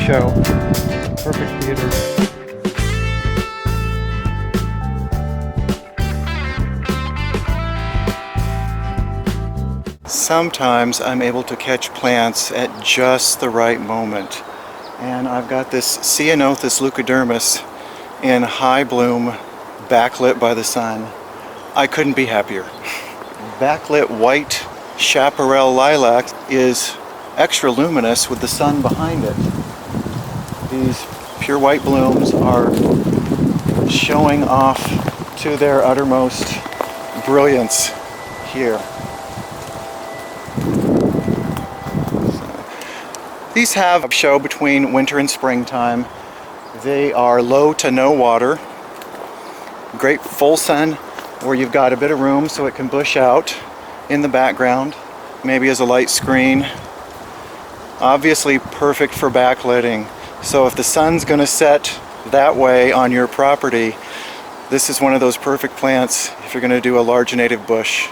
show. Perfect theater. Sometimes I'm able to catch plants at just the right moment. And I've got this Ceanothus leucoderimis in high bloom, backlit by the sun. I couldn't be happier. Backlit white chaparral lilac is extra luminous with the sun behind it. These pure white blooms are showing off to their uttermost brilliance here. These have a show between winter and springtime. They are low to no water. Great full sun where you've got a bit of room so it can bush out in the background, maybe as a light screen. Obviously perfect for backlighting. So if the sun's going to set that way on your property, this is one of those perfect plants if you're going to do a large native bush.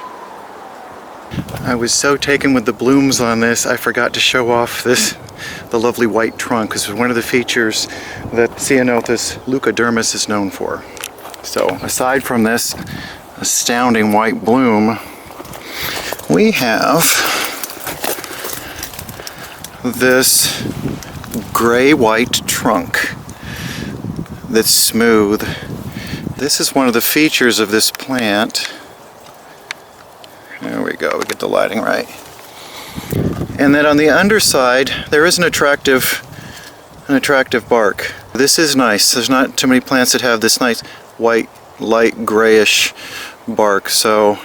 I was so taken with the blooms on this, I forgot to show off the lovely white trunk, because it's one of the features that Ceanothus leucoderimis is known for. So aside from this astounding white bloom, we have this gray-white trunk that's smooth. This is one of the features of this plant. There we go, we get the lighting right. And then on the underside, there is an attractive bark. This is nice. There's not too many plants that have this nice white, light grayish bark. So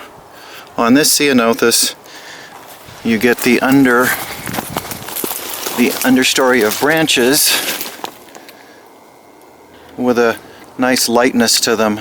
on this Ceanothus, you get the understory of branches with a nice lightness to them.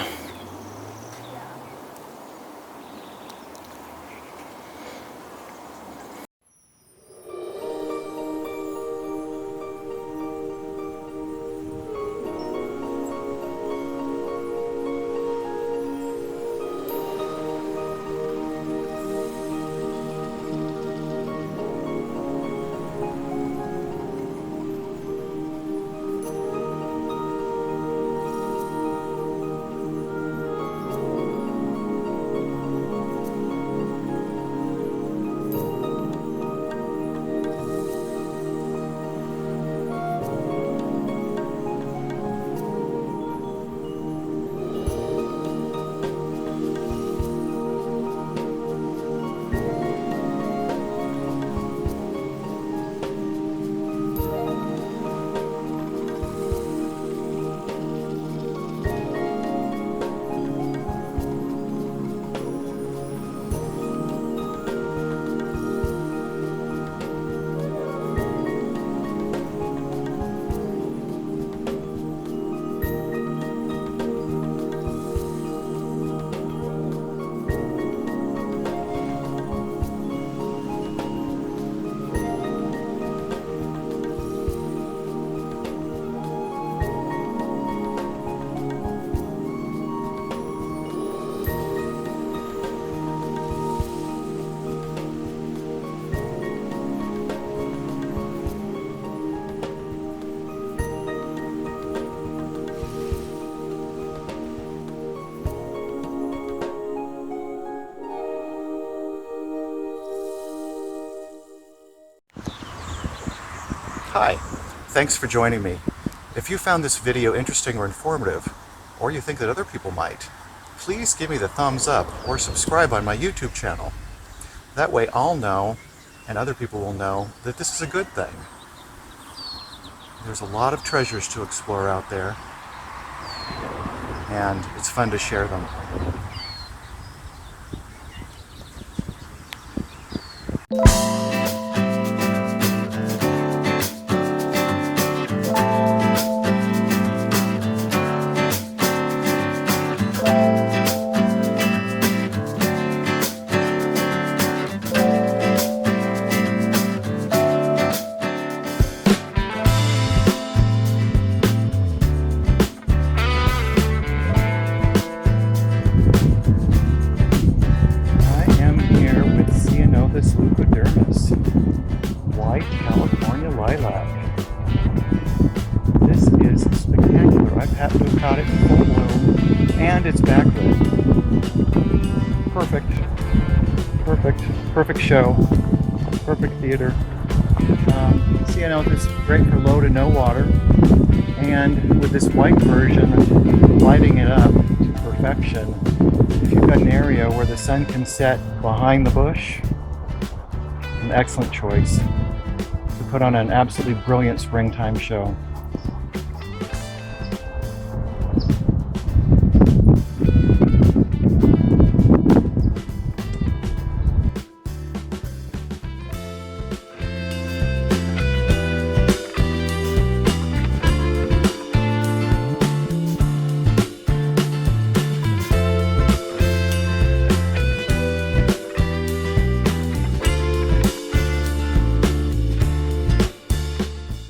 Hi, thanks for joining me. If you found this video interesting or informative, or you think that other people might, please give me the thumbs up or subscribe on my YouTube channel. That way I'll know, and other people will know, that this is a good thing. There's a lot of treasures to explore out there, and it's fun to share them. love it. Perfect. Perfect show. Perfect theater. Ceanothus, great for low to no water. And with this white version, lighting it up to perfection. If you've got an area where the sun can set behind the bush, an excellent choice to put on an absolutely brilliant springtime show.